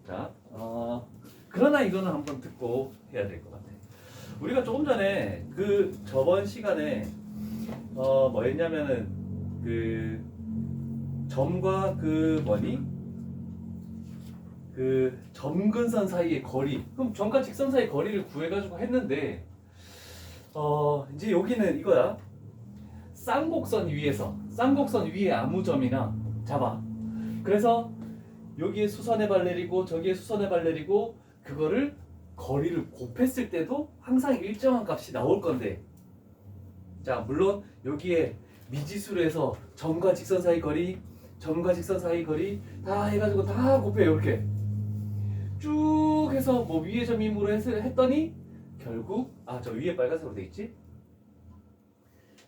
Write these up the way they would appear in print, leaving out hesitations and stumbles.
자, 그러나 이거는 한번 듣고 해야 될 것 같아. 우리가 조금 전에 그 저번 시간에 뭐 했냐면은 그 점과 그 뭐니? 그 점근선 사이의 거리. 그럼 점과 직선 사이의 거리를 구해가지고 했는데 이제 여기는 이거야. 쌍곡선 위에 아무 점이나 잡아. 그래서 여기에 수선의 발레리고 저기에 수선의 발레리고 그거를 거리를 곱했을 때도 항상 일정한 값이 나올 건데, 자 물론 여기에 미지수로 해서 점과 직선 사이 거리 다 해가지고 다 곱해요. 이렇게 쭉 해서 뭐 위에 점임으로 했더니 결국 저 위에 빨간색으로 돼 있지.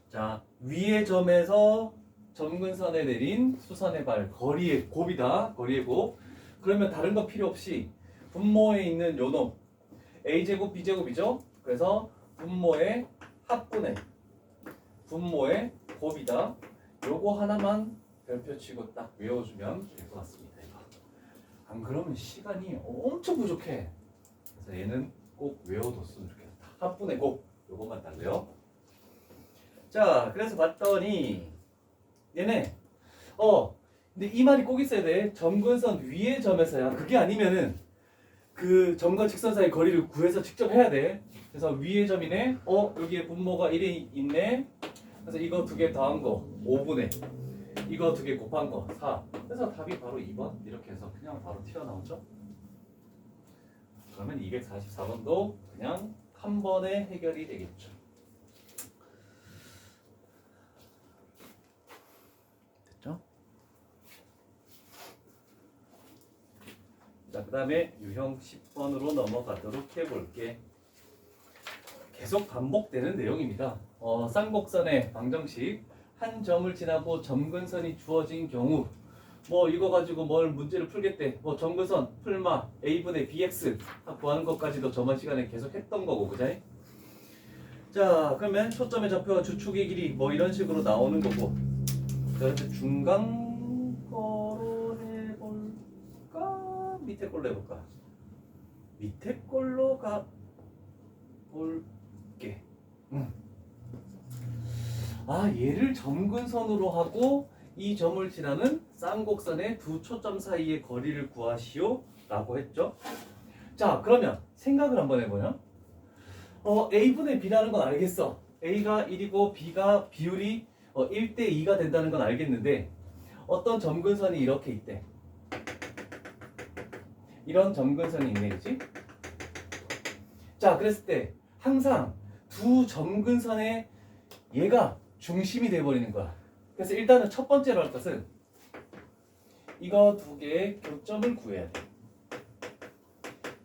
자 위의 점에서 점근선에 내린 수선의 발 거리의 곱이다. 거리의 곱. 그러면 다른 거 필요 없이 분모에 있는 요놈 a제곱 b제곱이죠. 그래서 분모의 합분의 분모의 곱이다. 요거 하나만 별표치고 딱 외워주면 될 것 같습니다. 이거. 안 그러면 시간이 엄청 부족해. 그래서 얘는 꼭 외워뒀으면 좋겠다. 합분의 곱 요것만 딱 외워. 자 그래서 봤더니 얘네 근데 이 말이 꼭 있어야 돼. 점근선 위의 점에서야. 그게 아니면은 그 점과 직선 사이 거리를 구해서 직접 해야 돼. 그래서 위의 점이네. 여기에 분모가 1이 있네. 그래서 이거 두 개 더한 거 5분의 이거 두 개 곱한 거 4. 그래서 답이 바로 2번. 이렇게 해서 그냥 바로 튀어나오죠. 그러면 244번도 그냥 한 번에 해결이 되겠죠. 됐죠? 자, 그 다음에 유형 10번으로 넘어가도록 해볼게. 계속 반복되는 내용입니다. 쌍곡선의 방정식. 한 점을 지나고 점근선이 주어진 경우 뭐 이거 가지고 뭘 문제를 풀겠대. 뭐 점근선 풀마 a분의 bx 구하는 것까지도 저번 시간에 계속 했던 거고, 그죠? 자 그러면 초점의 좌표와 주축의 길이 뭐 이런 식으로 나오는 거고. 자 중간 거로 해볼까? 밑에 걸로 해볼까? 밑에 걸로 가볼게. 얘를 점근선으로 하고 이 점을 지나는 쌍곡선의 두 초점 사이의 거리를 구하시오 라고 했죠. 자 그러면 생각을 한번 해보면 a분의 b라는 건 알겠어. a가 1이고 b가 비율이 1대 2가 된다는 건 알겠는데 어떤 점근선이 이렇게 있대. 이런 점근선이 있네, 그치? 자 그랬을 때 항상 두 점근선의 얘가 중심이 돼버리는 거야. 그래서 일단은 첫 번째로 할 것은 이거 두 개의 교점을 구해야 돼.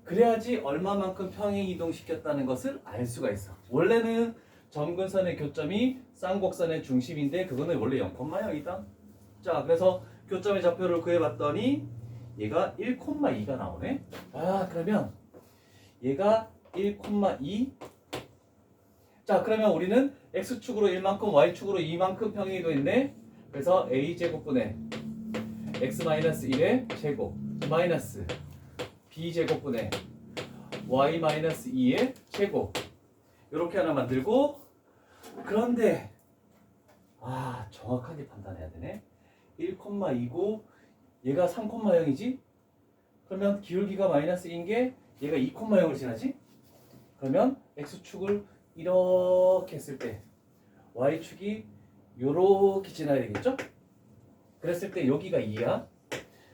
그래야지 얼마만큼 평행 이동시켰다는 것을 알 수가 있어. 원래는 점근선의 교점이 쌍곡선의 중심인데 그거는 원래 0,0이다. 자 그래서 교점의 좌표를 구해봤더니 얘가 1,2가 나오네. 그러면 얘가 1,2. 자 그러면 우리는 x축으로 1만큼 y축으로 2만큼 평행이 되어있네. 그래서 a제곱분의 x-1의 제곱 마이너스 b제곱분의 y-2의 제곱 이렇게 하나 만들고, 그런데 정확하게 판단해야 되네. 1,2고 얘가 3,0이지? 그러면 기울기가 마이너스인 게 얘가 2,0을 지나지? 그러면 x축을 이렇게 했을 때 y축이 요렇게 지나야 되겠죠? 그랬을 때 여기가 2야.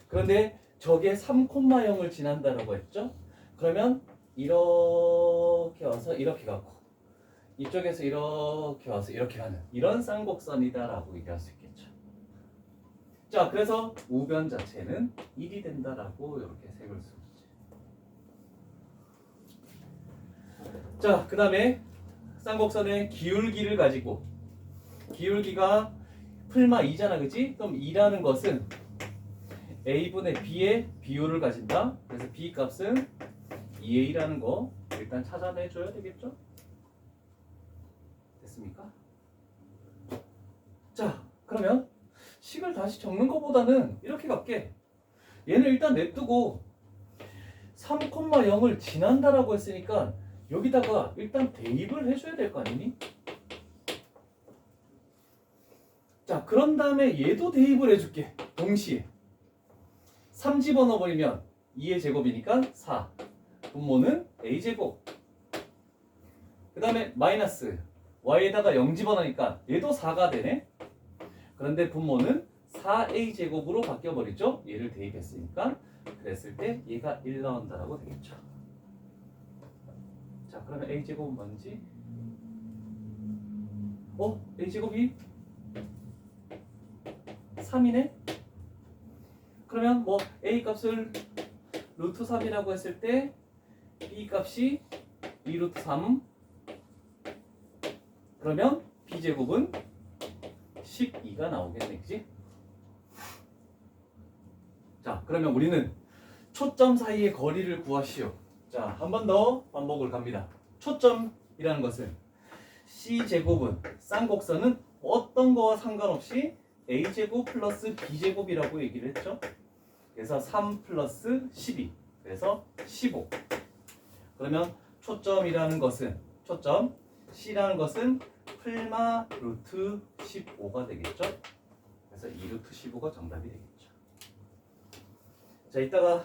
그런데 저게 3,0을 지난다라고 했죠? 그러면 이렇게 와서 이렇게 가고 이쪽에서 이렇게 와서 이렇게 가는 이런 쌍곡선이다라고 얘기할 수 있겠죠. 자 그래서 우변 자체는 1이 된다라고 이렇게 색을 쓰고 있지. 자 그 다음에 쌍곡선의 기울기를 가지고, 기울기가 풀마 2잖아, 그치? 그럼 2라는 것은 a분의 b의 비율을 가진다. 그래서 b 값은 2a라는 거 일단 찾아내줘야 되겠죠? 됐습니까? 자 그러면 식을 다시 적는 것보다는 이렇게 갈게. 얘는 일단 냅두고 3,0을 지난다라고 했으니까 여기다가 일단 대입을 해줘야 될 거 아니니? 자, 그런 다음에 얘도 대입을 해줄게. 동시에 3 집어넣어버리면 2의 제곱이니까 4. 분모는 a제곱. 그 다음에 마이너스 y에다가 0 집어넣으니까 얘도 4가 되네. 그런데 분모는 4a제곱으로 바뀌어버리죠. 얘를 대입했으니까. 그랬을 때 얘가 1 나온다라고 되겠죠. 자, 그러면 a제곱은 뭔지? a제곱이 3이네? 그러면 뭐 a 값을 루트 3이라고 했을 때 b 값이 2 루트 3. 그러면 b제곱은 12가 나오겠네, 그지? 자, 그러면 우리는 초점 사이의 거리를 구하시오. 자, 한 번 더 반복을 갑니다. 초점이라는 것은 c제곱은 쌍곡선은 어떤 거와 상관없이 a제곱 플러스 b제곱이라고 얘기를 했죠. 그래서 3 플러스 12, 그래서 15. 그러면 초점이라는 것은, 초점 c라는 것은 플마 루트 15가 되겠죠. 그래서 2 루트 15가 정답이 되겠죠. 자, 이따가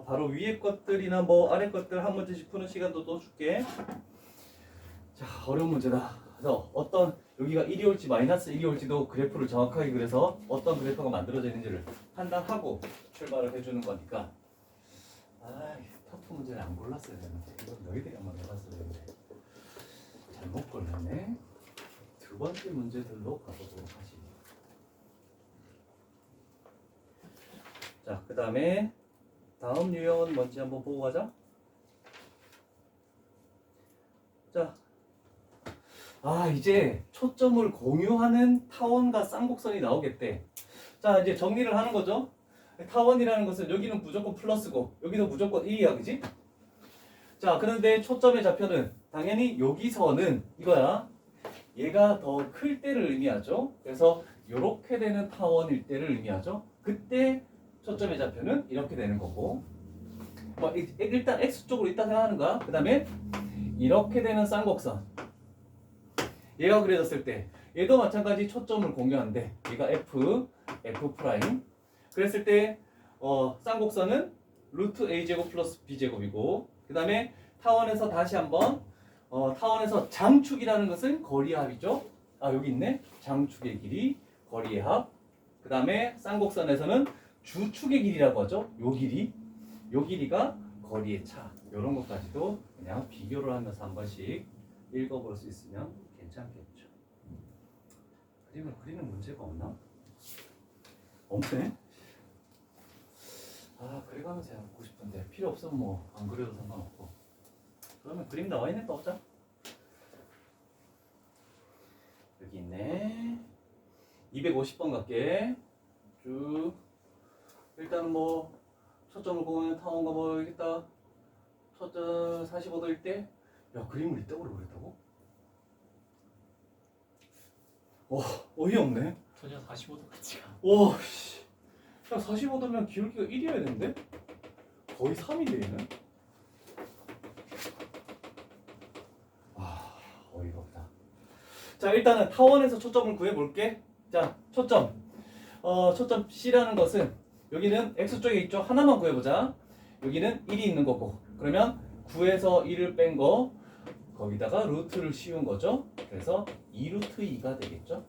바로 위에 것들이나 뭐 아래 것들 한 문제씩 푸는 시간도 또 줄게. 자, 어려운 문제다. 그래서 어떤 여기가 1이 올지 마이너스 1이 올지도 그래프를 정확하게 그려서 어떤 그래프가 만들어지는지를 판단하고 출발을 해주는 거니까. 터프 문제를 안 골랐어야 되는데 이건 너희들이 한번 해봤어야 되는데 잘못 골랐네. 두 번째 문제들로 가보도록 하시. 자, 그 다음에 다음 유형은 뭔지 한번 보고 가자. 자, 이제 초점을 공유하는 타원과 쌍곡선이 나오겠대. 자, 이제 정리를 하는 거죠. 타원이라는 것은 여기는 무조건 플러스고 여기도 무조건 1이야, 그지? 자, 그런데 초점의 좌표는 당연히 여기서는 이거야. 얘가 더 클 때를 의미하죠. 그래서 이렇게 되는 타원일 때를 의미하죠. 그때 초점의 좌표는 이렇게 되는 거고, 일단 x쪽으로 있다 생각하는 거야. 그 다음에 이렇게 되는 쌍곡선, 얘가 그려졌을 때 얘도 마찬가지 초점을 공유한대. 얘가 f 프라임. 그랬을 때 쌍곡선은 루트 a제곱 플러스 b제곱이고, 그 다음에 타원에서 다시 한번 타원에서 장축이라는 것은 거리의 합이죠. 여기 있네. 장축의 길이 거리의 합. 그 다음에 쌍곡선에서는 주축의 길이라고 하죠. 요 길이가 거리의 차. 이런 것까지도 그냥 비교를 하면서 한 번씩 읽어볼 수 있으면 괜찮겠죠. 그림을 그리는 문제가 없나? 없네. 그려가면서 해보고 싶은데 필요 없으면 뭐 안 그려도 상관없고. 그러면 그림 나와 있는 거 없자. 여기 있네. 250번 갈게. 쭉. 일단은 뭐 초점을 보면 타원과 뭐 여기다 초점 45도일 때, 야, 그림을 이따구로 그렸다고? 어이없네. 전혀 45도 같지가. 와, 씨. 야, 45도면 기울기가 1이어야 되는데? 거의 3이 되는? 어이가 없다. 자, 일단은 타원에서 초점을 구해볼게. 자, 초점 C라는 것은 여기는 X쪽에 있죠. 하나만 구해보자. 여기는 1이 있는 거고, 그러면 9에서 1을 뺀 거 거기다가 루트를 씌운 거죠. 그래서 2 루트 2가 되겠죠.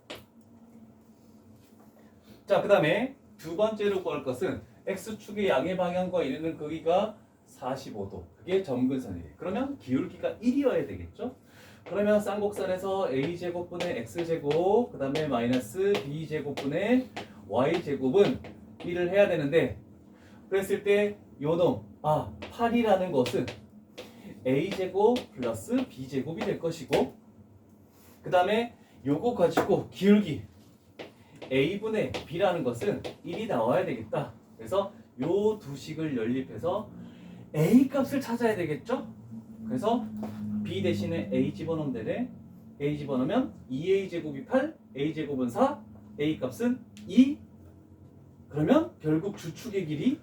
자, 그 다음에 두 번째로 구할 것은 X축의 양의 방향과 이르는 거기가 45도. 그게 점근선이에요. 그러면 기울기가 1이어야 되겠죠. 그러면 쌍곡선에서 a제곱분의 x제곱, 그 다음에 마이너스 b제곱분의 y제곱은 1을 해야 되는데, 그랬을 때 요놈 8이라는 것은 a제곱 플러스 b제곱이 될 것이고, 그 다음에 요거 가지고 기울기 a분의 b라는 것은 1이 나와야 되겠다. 그래서 요 두 식을 연립해서 a 값을 찾아야 되겠죠. 그래서 b 대신에 a 집어넣으면 되네. a 집어넣으면 2a 제곱이 8, a 제곱은 4, a 값은 2. 그러면 결국 주축의 길이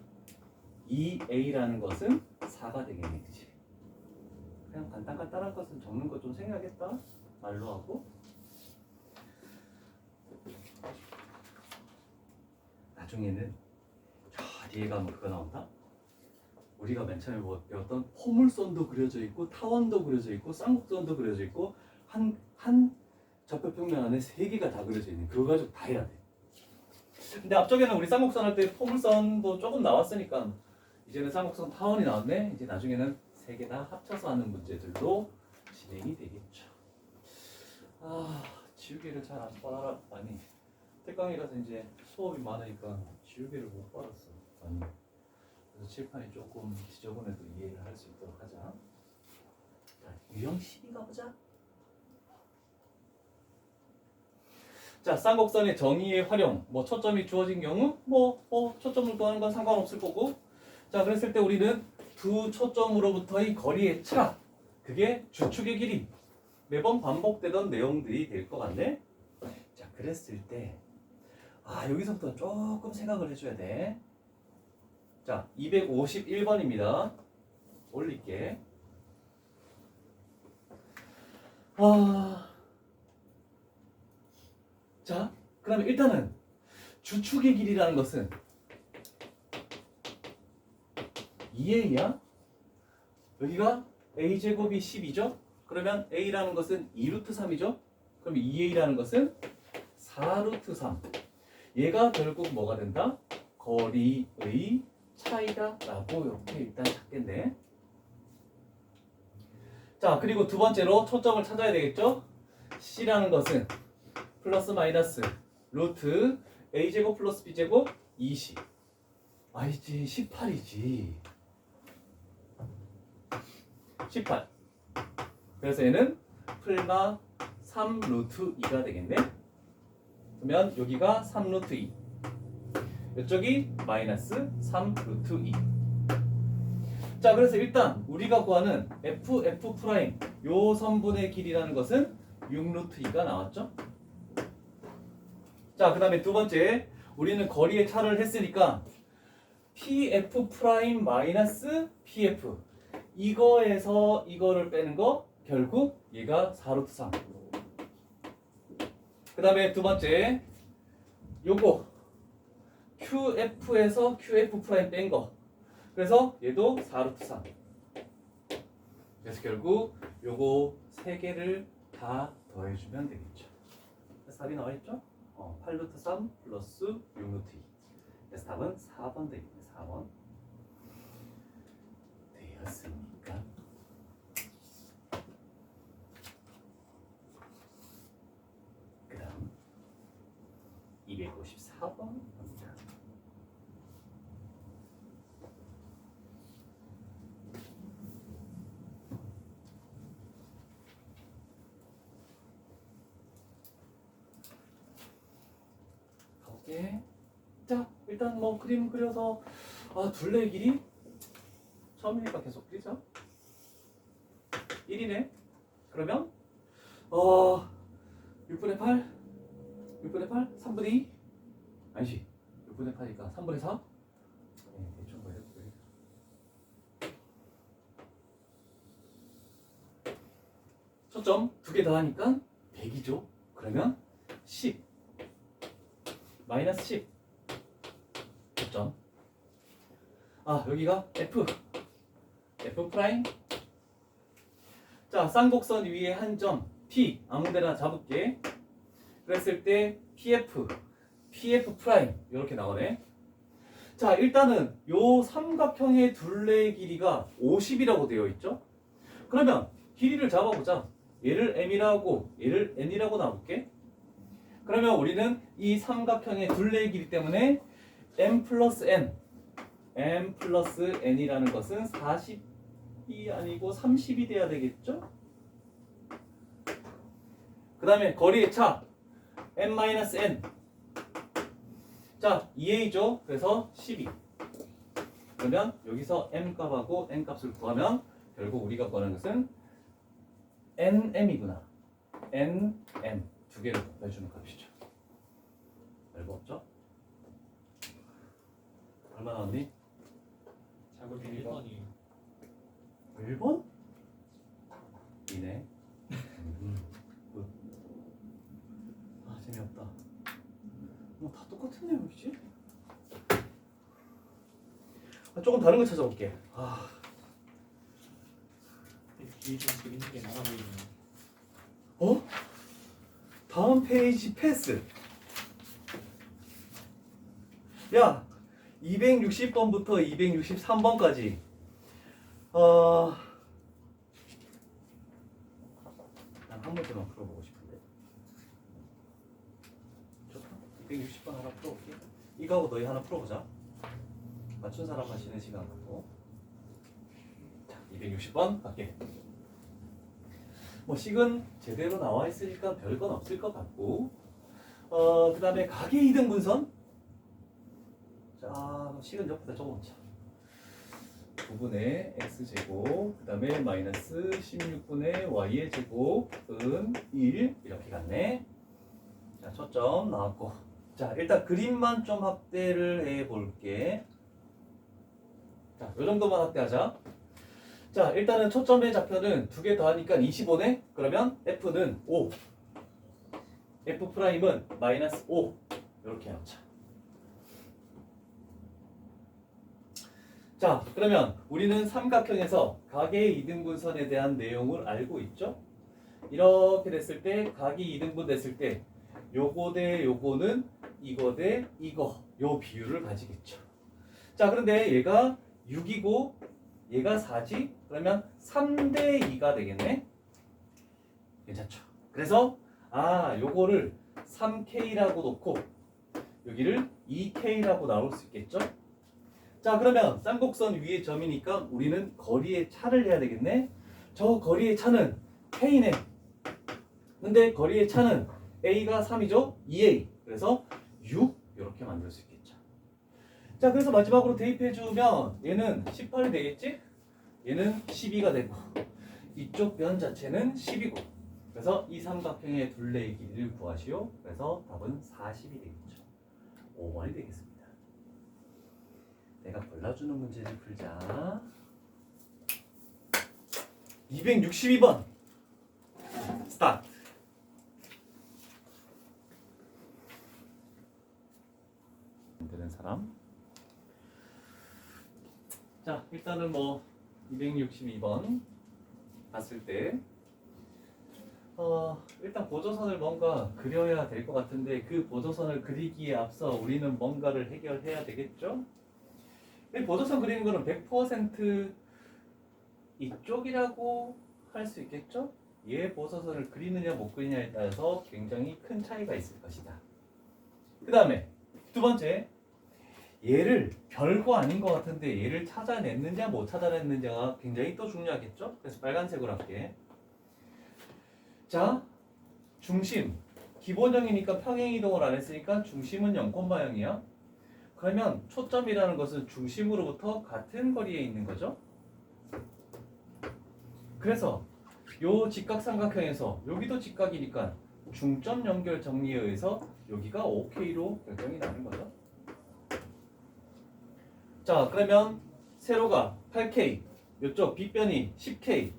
2a라는 것은 4가 되겠네, 그치? 그냥 간단한 것은 적는 거 좀 생각했다 말로 하고. 나중에는 저 뒤에 가면 그거 나온다. 우리가 맨 처음에 배웠던 포물선도 그려져 있고 타원도 그려져 있고 쌍곡선도 그려져 있고 한 접혈평면 안에 3개가 다 그려져 있는 그거 가지고 다 해야 돼. 근데 앞쪽에는 우리 쌍곡선 할 때 포물선도 조금 나왔으니까 이제는 쌍곡선 타원이 나왔네. 이제 나중에는 3개 다 합쳐서 하는 문제들도 진행이 되겠죠. 아, 지우개를 잘 안 빨아. 아니, 특강이라서 이제 수업이 많으니까 지우개를 못 빨았어. 아니, 그래서 칠판이 조금 지저분해도 이해를 할 수 있도록 하자. 자, 유형 12 가보자. 자, 쌍곡선의 정의의 활용, 뭐 초점이 주어진 경우, 초점을 구하는 건 상관없을 거고. 자, 그랬을 때 우리는 두 초점으로부터의 거리의 차, 그게 주축의 길이. 매번 반복되던 내용들이 될 것 같네. 자, 그랬을 때, 여기서부터 조금 생각을 해줘야 돼. 자, 251번입니다. 올릴게. 자, 그러면 일단은 주축의 길이라는 것은 2a야. 여기가 a제곱이 10이죠. 그러면 a라는 것은 2루트 3이죠. 그럼 2a라는 것은 4루트 3. 얘가 결국 뭐가 된다? 거리의 차이다 라고 이렇게 일단 찾겠네. 자, 그리고 두 번째로 초점을 찾아야 되겠죠. c라는 것은 플러스 마이너스 루트 a제곱 플러스 b제곱 20. 아니지, 18이지. 18. 그래서 얘는 풀마 3 루트 2가 되겠네. 그러면 여기가 3 루트 2. 이쪽이 마이너스 3 루트 2. 자, 그래서 일단 우리가 구하는 f 프라임 요 선분의 길이라는 것은 6 루트 2가 나왔죠. 자, 그 다음에 두 번째, 우리는 거리의 차를 했으니까 pf 프라임 마이너스 pf, 이거에서 이거를 빼는 거 결국 얘가 4루트 3. 그 다음에 두 번째, 요거 qf에서 qf 프라임 뺀 거, 그래서 얘도 4루트 3. 그래서 결국 요거 세 개를 다 더해주면 되겠죠. 답이 나와있죠? 8루트 3 플러스 6루트 2. 그래서 답은 4번 되겠네. 4번 되었습니까? 그 다음 254번 갑니다. 자, 일단 뭐 그림 그려서 둘레 길이 처음이니까 계속 그리자. 1이네. 그러면 6분의 8 6분의 8 3분의 2 아니지, 6분의 8이니까 3분의 4. 대충 뭐 이렇게. 초점 두 개 더하니까 100이죠. 그러면 10 마이너스 10 초점. 여기가 f 프라임. 자, 쌍곡선 위에 한 점 P 아무데나 잡을게. 그랬을 때 PF 프라임 이렇게 나오네. 자, 일단은 요 삼각형의 둘레의 길이가 50이라고 되어 있죠. 그러면 길이를 잡아보자. 얘를 M이라고 얘를 N이라고 놔볼게. 그러면 우리는 이 삼각형의 둘레의 길이 때문에 M 플러스 N이라는 것은 40이 아니고 30이 돼야 되겠죠? 그 다음에 거리의 차 M-N. 자, 2a죠. 그래서 12. 그러면 여기서 M 값하고 N 값을 구하면 결국 우리가 구하는 것은 NM이구나. NM 두 개를 곱해주는 값이죠. 별거 없죠? 얼마 나왔니? 작업이 1번이 1번? 이네. 아 재미없다. 다 똑같은 내용이지? 조금 다른 거 찾아볼게. 뒤에 좀 그리는 게 많아 보이네. 어? 다음 페이지 패스. 야, 260번부터 263번까지. 난 한 문제만 풀어보고 싶은데. 좋다. 260번 하나 풀어볼게. 이거하고 너희 하나 풀어보자. 맞춘 사람 하시는 시간 갖고. 자, 260번 갈게. 뭐 식은 제대로 나와 있으니까 별건 없을 것 같고, 그 다음에 가계 이등 분선. 자, 식은 옆에다 적어놓자. 9분의 x제곱, 그 다음에 마이너스 16분의 y의 제곱은 1 이렇게 갔네. 자, 초점 나왔고. 자, 일단 그림만 좀 확대를 해볼게. 자, 요 정도만 확대하자. 자, 일단은 초점의 좌표는 두 개 더하니까 25네? 그러면 F는 5. F'은 마이너스 5. 이렇게 해놓자. 자, 그러면 우리는 삼각형에서 가계 2등분선에 대한 내용을 알고 있죠? 이렇게 됐을 때, 각이 2등분 됐을 때 요거 대 요거는 이거 대 이거, 요 비율을 가지겠죠. 자, 그런데 얘가 6이고 얘가 4지? 그러면 3대 2가 되겠네? 괜찮죠? 그래서 요거를 3K라고 놓고 여기를 2K라고 나올 수 있겠죠? 자, 그러면 쌍곡선 위의 점이니까 우리는 거리의 차를 해야 되겠네? 저 거리의 차는 K네. 근데 거리의 차는 A가 3이죠? 2A. 그래서 6 이렇게 만들 수 있겠죠. 자, 그래서 마지막으로 대입해주면 얘는 18이 되겠지? 얘는 12가 되고 이쪽 면 자체는 10이고 그래서 이 삼각형의 둘레의 길이를 구하시오. 그래서 답은 40이 되겠죠. 5번이 되겠습니다. 내가 골라주는 문제를 풀자. 262번 스타트. 되는 사람. 자, 일단은 뭐 262번 봤을 때 일단 보조선을 뭔가 그려야 될 것 같은데 그 보조선을 그리기에 앞서 우리는 뭔가를 해결해야 되겠죠? 이 보조선 그리는 거는 100% 이쪽이라고 할 수 있겠죠? 얘 보조선을 그리느냐 못 그리냐에 따라서 굉장히 큰 차이가 있을 것이다. 그 다음에 두 번째, 얘를 별거 아닌 것 같은데 얘를 찾아냈느냐 못 찾아냈느냐가 굉장히 또 중요하겠죠? 그래서 빨간색으로 할게. 자, 중심 기본형이니까 평행이동을 안 했으니까 중심은 0,0이야. 그러면 초점이라는 것은 중심으로부터 같은 거리에 있는 거죠. 그래서 요 직각삼각형에서 여기도 직각이니까 중점 연결 정리에 의해서 여기가 OK로 결정이 나는 거죠. 자, 그러면 세로가 8K, 이쪽 빗변이 10K,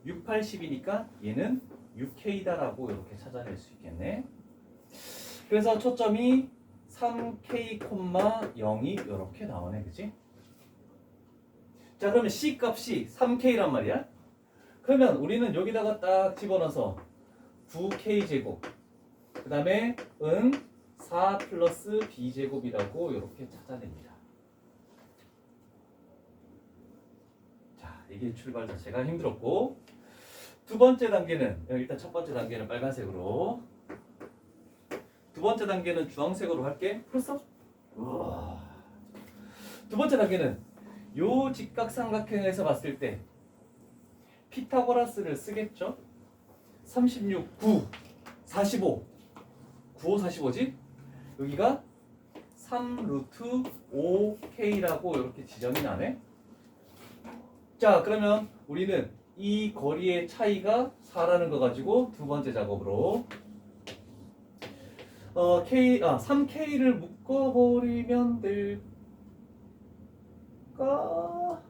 6, 8, 10이니까 얘는 6K다라고 이렇게 찾아낼 수 있겠네. 그래서 초점이 3K, 0이 이렇게 나오네, 그치? 자, 그러면 C 값이 3K란 말이야. 그러면 우리는 여기다가 딱 집어넣어서 9K제곱, 그 다음에 은 4 플러스 B제곱이라고 이렇게 찾아냅니다. 자, 이게 출발 자체가 힘들었고, 두 번째 단계는, 일단 첫 번째 단계는 빨간색으로, 두 번째 단계는 주황색으로 할게. 풀었어? 우와. 두 번째 단계는 요 직각삼각형에서 봤을 때 피타고라스를 쓰겠죠? 36, 9, 45, 9, 5, 45지? 여기가 3 루트 5K라고 이렇게 지정이 나네. 자, 그러면 우리는 이 거리의 차이가 4라는 거 가지고 두 번째 작업으로 3K를 묶어버리면 될까?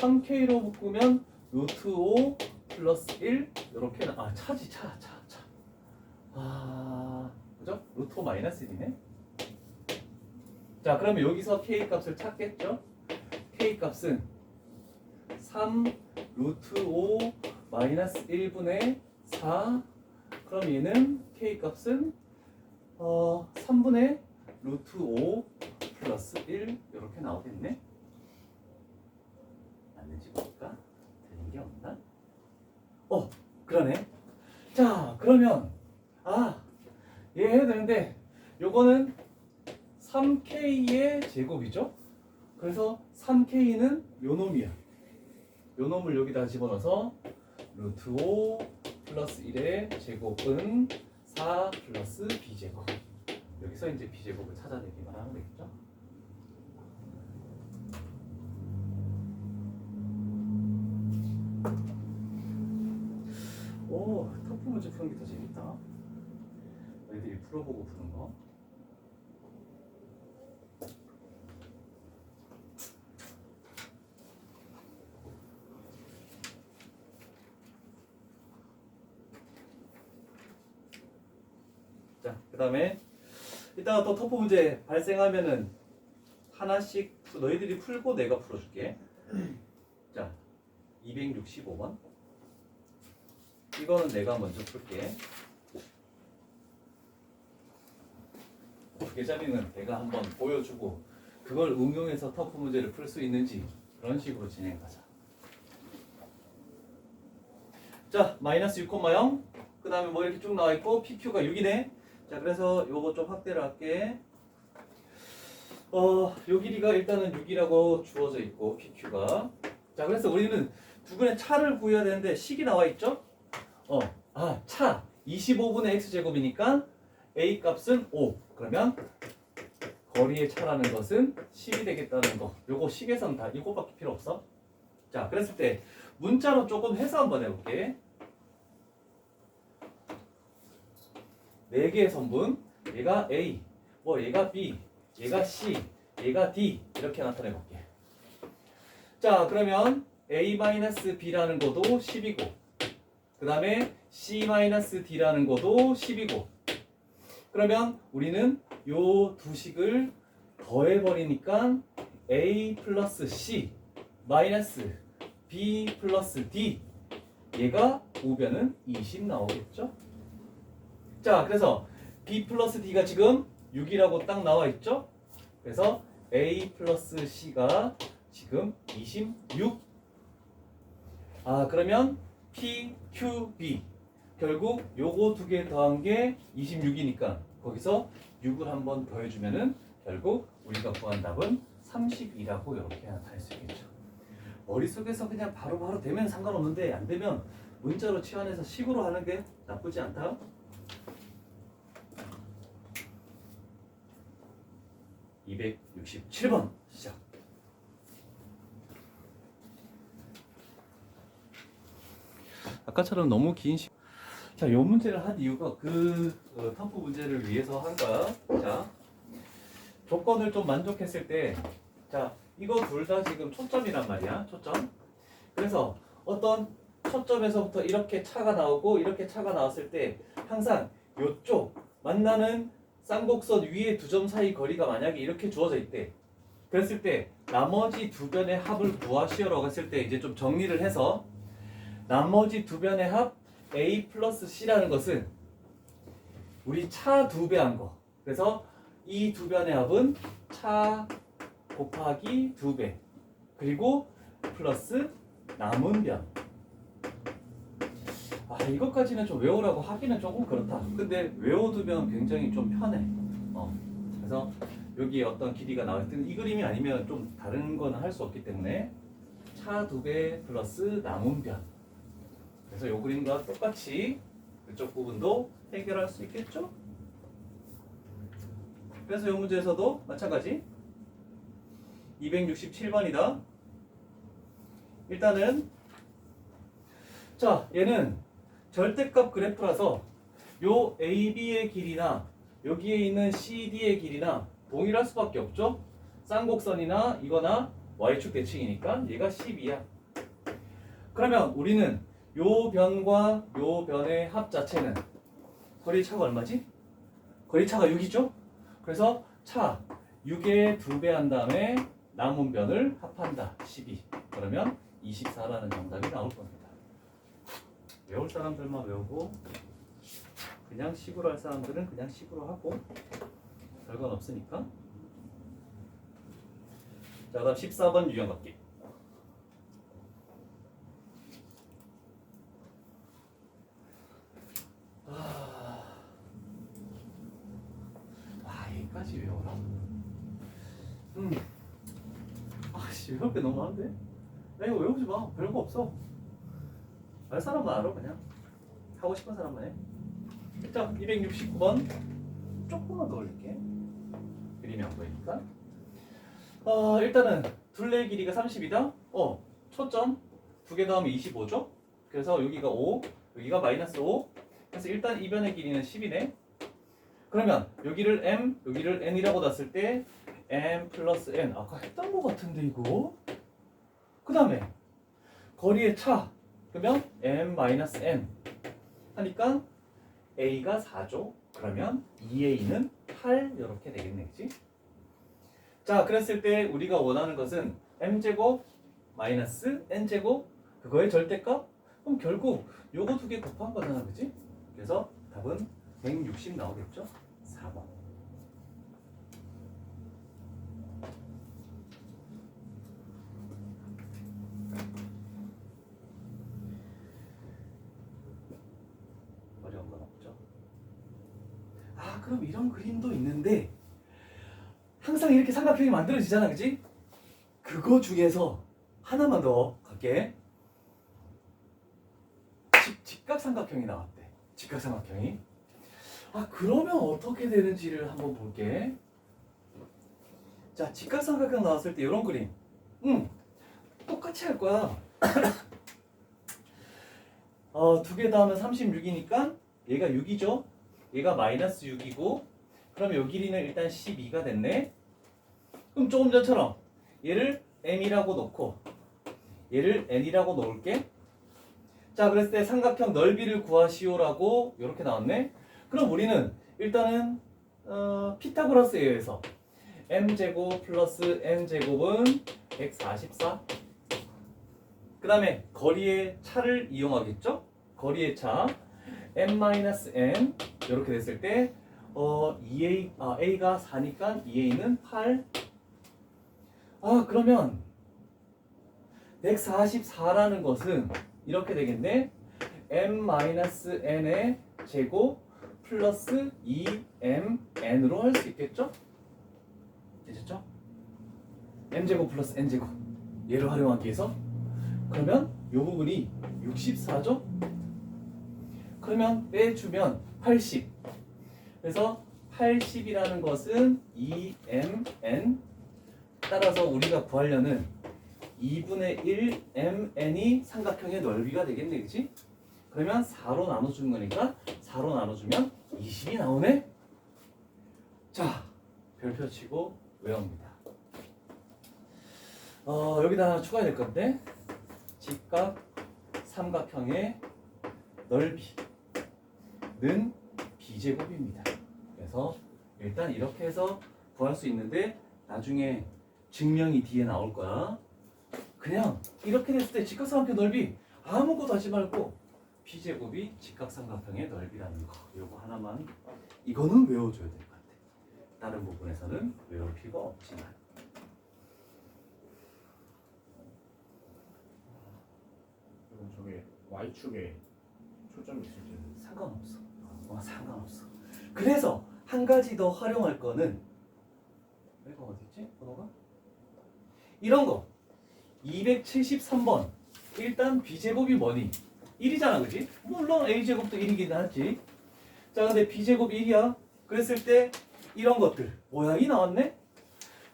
3K로 묶으면 루트 5 플러스 1 이렇게 차지 차. 그죠? 루트 5 마이너스 1이네. 자, 그러면 여기서 K 값을 찾겠죠? K 값은 3 루트 5 마이너스 1분의 4. 그럼 얘는 K 값은 3분의 루트 5 플러스 1 이렇게 나오겠네. 맞는지 볼까? 틀린 게 없나? 그러네. 자, 그러면 얘 해야 되는데 요거는 3K의 제곱이죠? 그래서 3K는 요 놈이야. 요 놈을 여기다 집어넣어서 루트 5 플러스 1의 제곱은 4 플러스 B제곱. 여기서 이제 B제곱을 찾아내기만 하면 되겠죠? 터프 문제 푸는 게 더 재밌다. 너희들이 풀어보고 푸는 거. 자, 그 다음에 이따가 또 터프 문제 발생하면은 하나씩 너희들이 풀고 내가 풀어줄게. 자, 265번. 이거는 내가 먼저 풀게. 계자리는 내가 한번 보여주고 그걸 응용해서 터프 문제를 풀 수 있는지 그런 식으로 진행하자. 자, 마이너스 6,0. 그 다음에 뭐 이렇게 쭉 나와 있고 PQ가 6이네. 자, 그래서 요거 좀 확대를 할게. 요 길이가 일단은 6이라고 주어져 있고 PQ가. 자, 그래서 우리는 두근의 차를 구해야 되는데 식이 나와 있죠? 차 25분의 x제곱이니까 a 값은 5. 그러면 거리의 차라는 것은 10이 되겠다는 거. 요거 식에선 다 이거밖에 필요 없어. 자, 그랬을 때 문자로 조금 해서 한번 해볼게. 4개의 선분, 얘가 A, 얘가 B, 얘가 C, 얘가 D 이렇게 나타내 볼게. 자, 그러면 A-B라는 것도 10이고 그 다음에 C-D라는 것도 10이고 그러면 우리는 요 두 식을 더해버리니까 A 플러스 C 마이너스 B 플러스 D 얘가 우변은 20 나오겠죠? 자, 그래서 B 플러스 D가 지금 6이라고 딱 나와 있죠? 그래서 A 플러스 C가 지금 26. 그러면 P, Q, B 결국 요거 두 개 더한 게 26이니까 거기서 6을 한번 더해주면은 결국 우리가 구한 답은 32라고 이렇게 나타낼 수 있겠죠. 머릿속에서 그냥 바로바로 되면 상관없는데 안 되면 문자로 치환해서 식으로 하는 게 나쁘지 않다. (267번) 시작. 아까처럼 너무 긴 자, 이 문제를 한 이유가 터프 문제를 위해서 한 거야. 자, 조건을 좀 만족했을 때, 자, 이거 둘 다 지금 초점이란 말이야. 초점. 그래서 어떤 초점에서부터 이렇게 차가 나오고 이렇게 차가 나왔을 때 항상 이쪽 만나는 쌍곡선 위에 두 점 사이 거리가 만약에 이렇게 주어져 있대. 그랬을 때 나머지 두 변의 합을 구하시오라고 했을 때 이제 좀 정리를 해서 나머지 두 변의 합 A 플러스 C라는 것은 우리 차 두 배 한 거. 그래서 이 두 변의 합은 차 곱하기 두 배. 그리고 플러스 남은 변. 이것까지는 좀 외우라고 하기는 조금 그렇다. 근데 외워두면 굉장히 좀 편해. 그래서 여기 어떤 길이가 나올 때는 이 그림이 아니면 좀 다른 거는 할 수 없기 때문에 차 두 배 플러스 남은 변. 그래서 이 그림과 똑같이 이쪽 부분도 해결할 수 있겠죠? 그래서 이 문제에서도 마찬가지 267번이다. 일단은 자, 얘는 절대값 그래프라서 요 AB의 길이나 여기에 있는 CD의 길이나 동일할 수밖에 없죠? 쌍곡선이나 이거나 y축 대칭이니까 얘가 12야. 그러면 우리는 요 변과 요 변의 합 자체는 거리 차가 얼마지? 거리 차가 6이죠? 그래서 차 6에 2배 한 다음에 남은 변을 합한다. 12. 그러면 24라는 정답이 나올 겁니다. 외울 사람들만 외우고 그냥 식으로 할 사람들은 그냥 식으로 하고 별건 없으니까. 자, 그다음 14번 유형 갖기. 여기까지 외워라. 아씨, 외울 게 너무 많은데? 야, 이거 외우지 마. 별거 없어. 할 사람만 알아, 그냥. 하고 싶은 사람만 해. 자, 269번. 조금만 더 올릴게. 그림이 안 보이니까. 일단은 둘레 길이가 30이다. 초점 2개 더하면 25죠? 그래서 여기가 5, 여기가 마이너스 5. 그래서 일단 이 변의 길이는 10이네. 그러면 여기를 m, 여기를 n이라고 놨을 때 m 플러스 n. 아까 했던 거 같은데 이거? 그 다음에 거리의 차. 그러면 m 마이너스 n 하니까 a가 4죠. 그러면 2a는 8 이렇게 되겠네, 그치? 자, 그랬을 때 우리가 원하는 것은 m제곱 마이너스 n제곱 그거의 절대값? 그럼 결국 요거 두 개 곱한 거잖아, 그치? 그래서 답은 160 나오겠죠? 4번. 어려운 건 없죠? 그럼 이런 그림도 있는데 항상 이렇게 삼각형이 만들어지잖아, 그치? 그거 중에서 하나만 더 갈게. 직각삼각형이 나왔대. 직각삼각형이. 그러면 어떻게 되는지를 한번 볼게. 자, 직각삼각형 나왔을 때 이런 그림. 똑같이 할 거야. 2개 더하면 36이니까 얘가 6이죠. 얘가 마이너스 6이고 그럼 요 길이는 일단 12가 됐네. 그럼 조금 전처럼 얘를 m이라고 놓고 얘를 n이라고 놓을게. 자, 그랬을 때 삼각형 넓이를 구하시오라고 이렇게 나왔네. 그럼 우리는 일단은 피타고라스에 의해서 m제곱 플러스 n제곱은 144. 그 다음에 거리의 차를 이용하겠죠? 거리의 차 m-n 이렇게 됐을 때 a가 4니까 2a는 8. 그러면 144라는 것은 이렇게 되겠네. m-n의 제곱 플러스 2mn으로 할 수 있겠죠? 되셨죠? m제곱 플러스 n제곱 얘를 활용하기 위해서 그러면 이 부분이 64죠? 그러면 빼주면 80. 그래서 80이라는 것은 2mn. 따라서 우리가 구하려는 2분의 1 mn이 삼각형의 넓이가 되겠네, 그치? 그러면 4로 나눠주는 거니까 4로 나눠주면 20이 나오네? 자, 별표 치고 외웁니다. 여기다 하나 추가해야 될 건데 직각 삼각형의 넓이는 b제곱입니다. 그래서 일단 이렇게 해서 구할 수 있는데 나중에 증명이 뒤에 나올 거야. 그냥 이렇게 됐을 때 직각삼각형 넓이 아무것도 하지 말고 b제곱이 직각삼각형의 넓이라는 거 이거 하나만 이거는 외워줘야 될 것 같아. 다른 부분에서는 외울 필요가 없지만 그럼 저게 y축에 초점이 있을 때는 상관없어. 상관없어. 그래서 한 가지 더 활용할 거는 이거 어딨지? 번호가? 이런 거 273번 일단 b제곱이 뭐니? 1이잖아, 그지? 물론 a제곱도 1이긴 하지. 자, 근데 b제곱이 1이야. 그랬을 때 이런 것들 모양이 나왔네?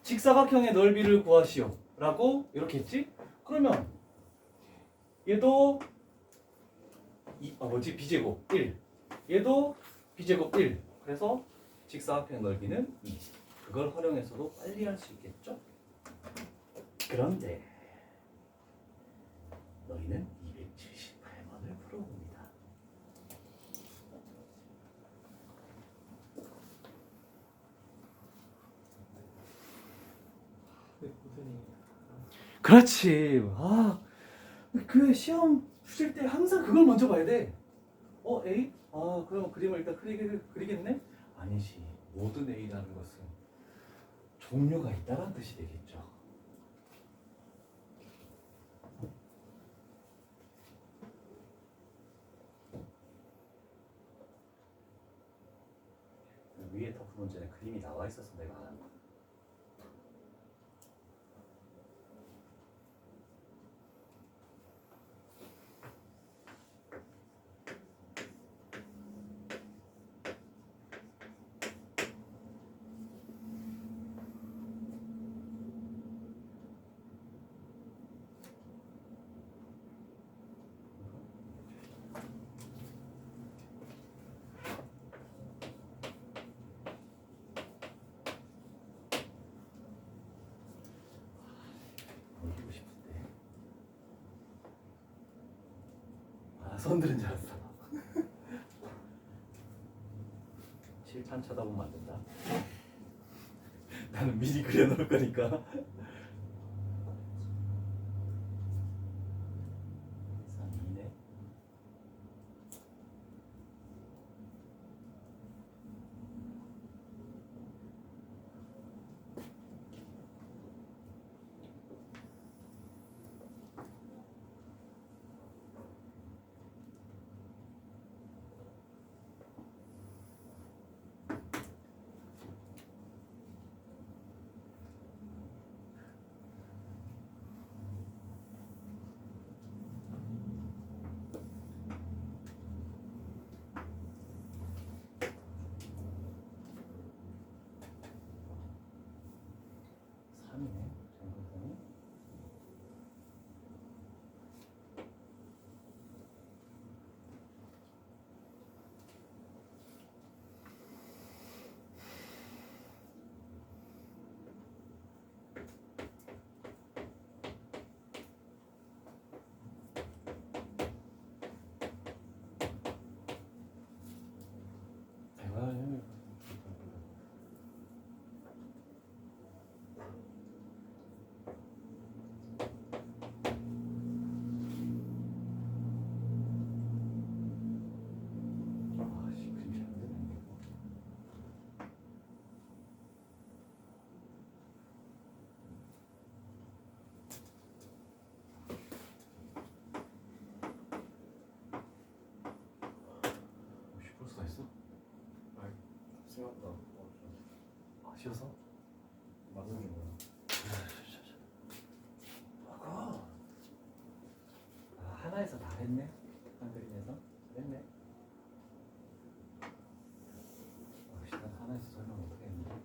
직사각형의 넓이를 구하시오 라고 이렇게 했지? 그러면 얘도 b제곱 1 얘도 b제곱 1 그래서 직사각형의 넓이는 2. 그걸 활용해서도 빨리 할 수 있겠죠? 그런데 너희는 278만을 풀어봅니다. 네, 고생이. 그렇지. 그 시험 푸실 때 항상 그걸 먼저 봐야 돼. A? 그럼 그림을 일단 그리겠네? 아니지. 모든 A라는 것은 종류가 있다는 뜻이 되겠죠. 위에 터프 문제는 그림이 나와 있어서 내가 안 한다. 넘기고 싶은데. 손들은 줄 알았어. 칠판 쳐다보면 안 된다. 나는 미리 그려놓을 거니까. 3이네. 정근선이. 아이고. 그림 잘 그리네. 슈퍼 수가 있어? 생각보다 쉬어서? 맞는 게 뭐야? 하나에서 다 했네. 한 그림에서 했네. 역시 난 하나에서 설명 어떻게 했는데.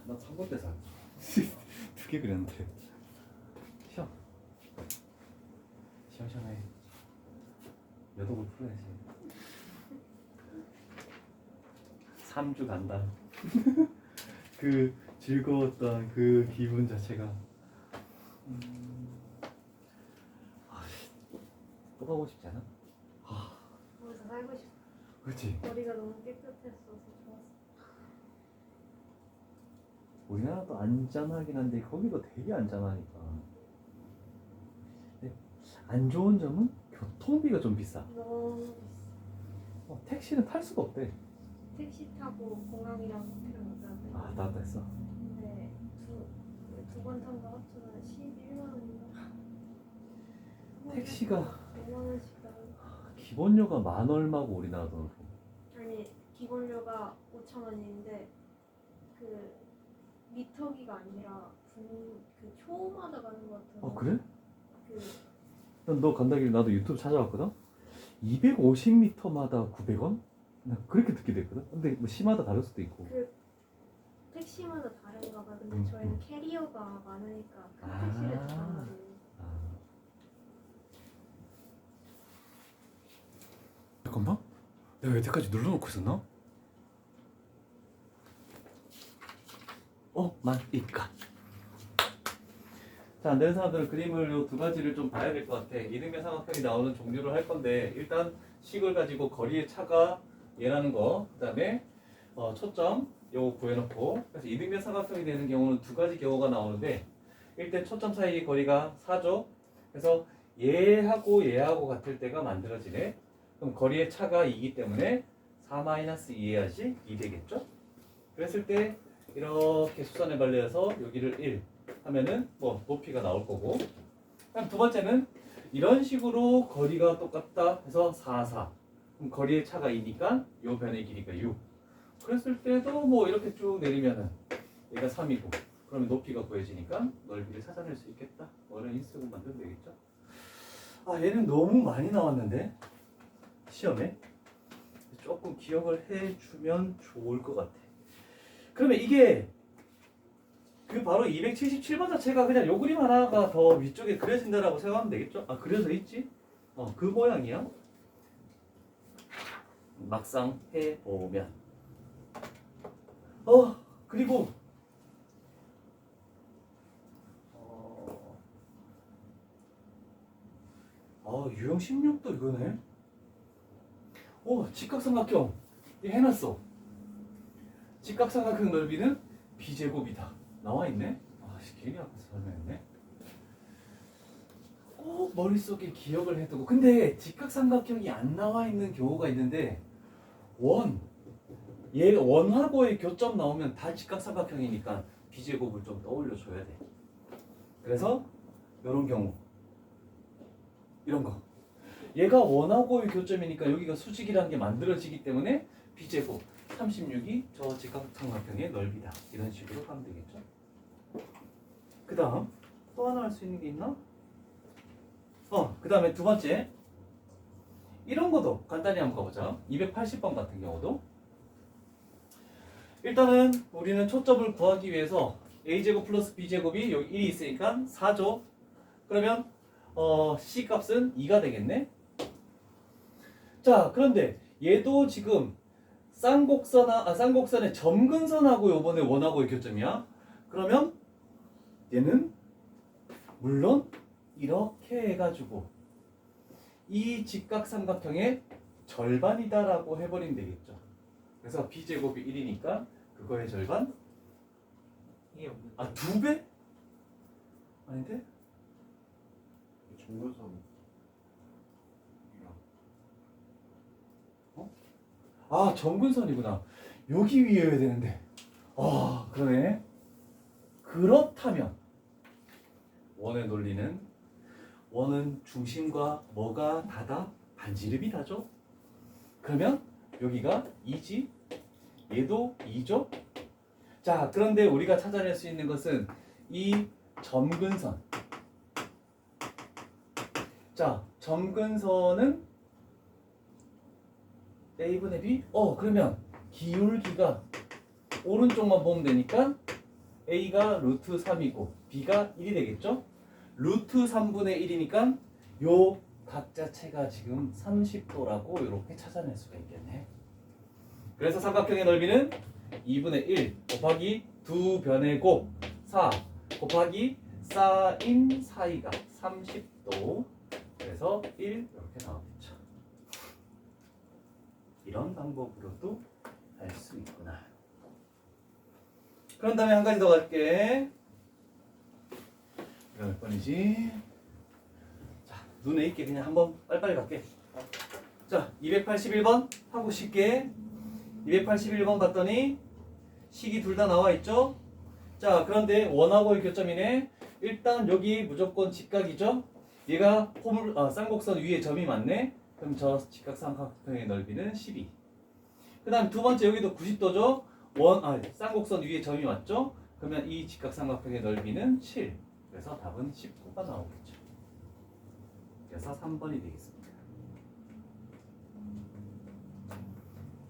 나 3번 때 살. 두 개 그렸는데. 시험. 시원시원해. 여독을 풀어야지. 3주 간다. 그 즐거웠던 그 기분 자체가. 또 가고 싶지 않아? 거기서 살고 싶어. 그렇지. 머리가 너무 깨끗했어서 좋았어. 우리나라도 안전하긴 한데 거기도 되게 안전하니까. 근데 안 좋은 점은 교통비가 좀 비싸. 너무 비싸. 택시는 탈 수가 없대. 택시 타고 공항이랑 호텔을 못 가는데. 아, 나도 했어. 근데 두 번 탄 거 합쳐서 11만 원인가? 택시가 100만 원씩 나고. 기본료가 만 얼마고 우리나라 돈으로. 아니 기본료가 5천 원인데 그 미터기가 아니라 그 초마다 가는 것 같아서. 그래? 그 너 간다길래 나도 유튜브 찾아봤거든? 250m마다 900원? 나 그렇게 듣게 됐거든? 근데 뭐 시마다 다를 수도 있고. 택시마다 다른가 봐. 근데 음, 저희는 캐리어가 많으니까 큰 아. 택시를 탔거든요. 잠깐만? 내가 여태까지 눌러놓고 있었나? 마이갓. 자, 안 되는 사람들은 그림을 요 두 가지를 좀 봐야 될 것 같아. 이등변 삼각형이 나오는 종류를 할 건데 일단 식을 가지고 거리의 차가 얘라는 거, 그 다음에 초점 요거 구해놓고. 그래서 이등변 삼각형이 되는 경우는 두 가지 경우가 나오는데 일단 초점 사이 거리가 4죠. 그래서 얘하고 얘하고 같을 때가 만들어지네. 그럼 거리의 차가 2이기 때문에 4-2 해야지 2 되겠죠? 그랬을 때 이렇게 수선에 발려서 여기를 1 하면은 뭐 높이가 나올 거고. 그럼 두 번째는 이런 식으로 거리가 똑같다 해서 4. 그럼 거리의 차가 2니까 요 변의 길이가 6. 그랬을 때도 뭐 이렇게 쭉 내리면은 얘가 3이고 그러면 높이가 구해지니까 넓이를 찾아낼 수 있겠다. 어른 인쓰고 만들면 되겠죠? 얘는 너무 많이 나왔는데 시험에 조금 기억을 해주면 좋을 것 같아. 그러면 이게 그 바로 277번 자체가 그냥 요 그림 하나가 더 위쪽에 그려진다라고 생각하면 되겠죠? 그려져 있지? 그 모양이야. 막상 해보면 그리고 유형 16도 이거네. 직각삼각형 이거 해놨어. 직각삼각형 넓이는 b제곱이다. 나와있네. 괜히 앞에서 설명했네. 꼭 머릿속에 기억을 해두고. 근데 직각삼각형이 안 나와있는 경우가 있는데 얘가 원하고의 교점 나오면 다 직각삼각형이니까 b제곱을 좀 떠올려줘야 돼. 그래서 이런 경우 이런 거 얘가 원하고의 교점이니까 여기가 수직이라는 게 만들어지기 때문에 b제곱 36이 저 직각삼각형의 넓이다. 이런 식으로 하면 되겠죠. 그 다음 또 하나 할 수 있는 게 있나? 그 다음에 두 번째 이런 것도 간단히 한번 가보자. 280번 같은 경우도 일단은 우리는 초점을 구하기 위해서 a제곱 플러스 b제곱이 여기 1이 있으니까 4죠. 그러면 c 값은 2가 되겠네. 자, 그런데 얘도 지금 쌍곡선의 점근선하고 요번에 원하고의 교점이야. 그러면 얘는 물론 이렇게 해가지고 이 직각삼각형의 절반이다라고 해버리면 되겠죠. 그래서 b제곱이 1이니까 그거의 절반? 이게 없는. 2배? 아닌데? 중근선. 점근선이구나. 여기 위에여야 되는데. 그러네. 그렇다면 원의 논리는 원은 중심과 뭐가 다다? 반지름이 다죠. 그러면 여기가 2지. 얘도 2죠. 자, 그런데 우리가 찾아낼 수 있는 것은 이 점근선. 자, 점근선은 A분의 B? 그러면 기울기가 오른쪽만 보면 되니까 A가 루트 3이고 B가 1이 되겠죠? 루트 3분의 1이니까 요 각 자체가 지금 30도라고 이렇게 찾아낼 수가 있겠네. 그래서 삼각형의 넓이는 2분의 1 곱하기 두 변의 곱 4 곱하기 사인 사이가 30도. 그래서 1 이렇게 나오겠죠. 이런 방법으로도 할 수 있구나. 그런 다음에 한 가지 더 갈게. 이거 몇 번이지? 자, 눈에 익게 그냥 한번 빨리빨리 갈게. 자, 281번 하고 쉽게 281번 봤더니 식이 둘 다 나와 있죠? 자, 그런데 원하고의 교점이네. 일단 여기 무조건 직각이죠? 얘가 쌍곡선 위에 점이 맞네. 그럼 저 직각삼각형의 넓이는 12. 그 다음 두 번째 여기도 90도죠? 쌍곡선 위에 점이 맞죠? 그러면 이 직각삼각형의 넓이는 7. 그래서 답은 19가 나오겠죠. 그래서 3번이 되겠습니다.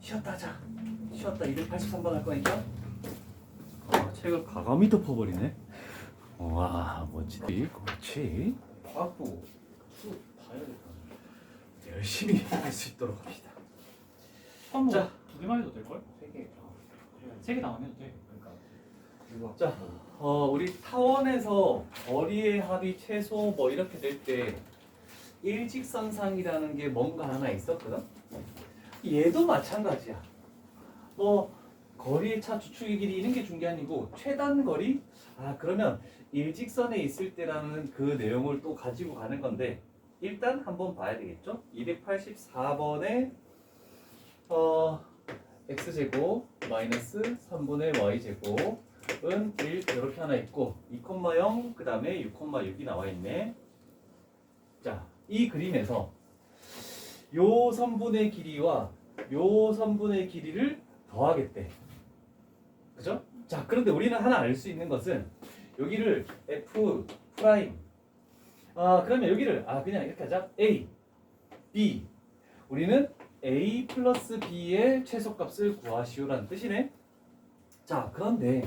쉬었다 하자. 쉬었다. 283번 할 거니까. 책을 가감히 덮어버리네. 와, 멋지다. 그렇지. 하고 봐야겠다. 열심히 할 수 있도록 합시다. 자. 두 개만 해도 될걸? 세 개. 세 개 다 안 해도 돼. 그러니까 자, 우리 타원에서 거리의 합이 최소 뭐 이렇게 될 때 일직선상이라는 게 뭔가 하나 있었거든. 얘도 마찬가지야. 뭐 거리의 차 주축의 길이 이런 게 중요한 게 아니고 최단 거리? 그러면 일직선에 있을 때라는 그 내용을 또 가지고 가는 건데 일단 한번 봐야 되겠죠? 284번에 x제곱 마이너스 3분의 y제곱은 1 이렇게 하나 있고 2,0 그 다음에 6,6이 나와 있네. 자, 이 그림에서 요 선분의 길이와 요 선분의 길이를 더하겠대. 그죠? 자, 그런데 우리는 하나 알 수 있는 것은 여기를 f 프라임 그러면 여기를 그냥 이렇게 하자. a, b 우리는 a 플러스 b의 최소값을 구하시오라는 뜻이네. 자, 그런데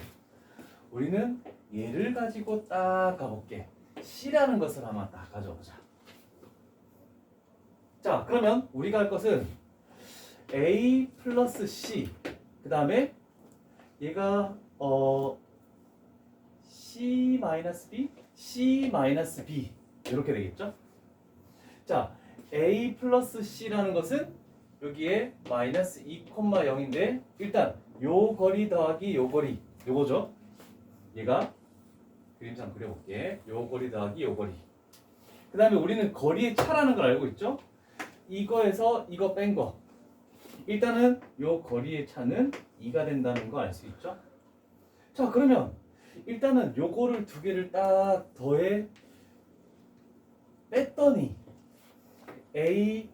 우리는 얘를 가지고 딱 가볼게. c라는 것을 한번 딱 가져보자. 자, 그러면 우리가 할 것은 a 플러스 c 그 다음에 얘가 c 마이너스 b, c 마이너스 b 이렇게 되겠죠? 자, a 플러스 c라는 것은 여기에 마이너스 2,0인데 일단 요 거리 더하기 요 거리 요거죠? 얘가 그림상 그려볼게. 요 거리 더하기 요 거리. 그 다음에 우리는 거리의 차라는 걸 알고 있죠? 이거에서 이거 뺀 거. 일단은 요 거리의 차는 2가 된다는 거 알 수 있죠? 자, 그러면 일단은 요거를 두 개를 딱 더해 뺐더니 a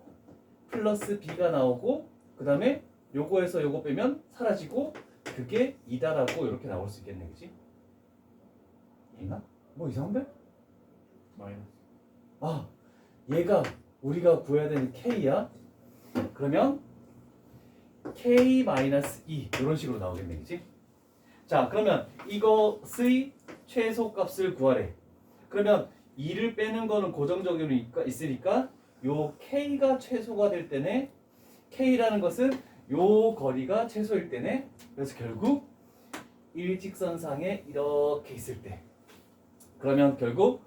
플러스 b가 나오고 그 다음에 요거에서 요거 빼면 사라지고 그게 2다라고 이렇게 나올 수 있겠네. 그치? 얘가? 뭐 이상한데? 마이너스. 얘가 우리가 구해야 되는 k야. 그러면 k-2 이런 식으로 나오겠네. 그치? 자, 그러면 이것의 최소값을 구하래. 그러면 2를 빼는 거는 고정적으로 있으니까 요 k가 최소가 될 때네. k라는 것은 요 거리가 최소일 때네. 그래서 결국 일직선상에 이렇게 있을 때 그러면 결국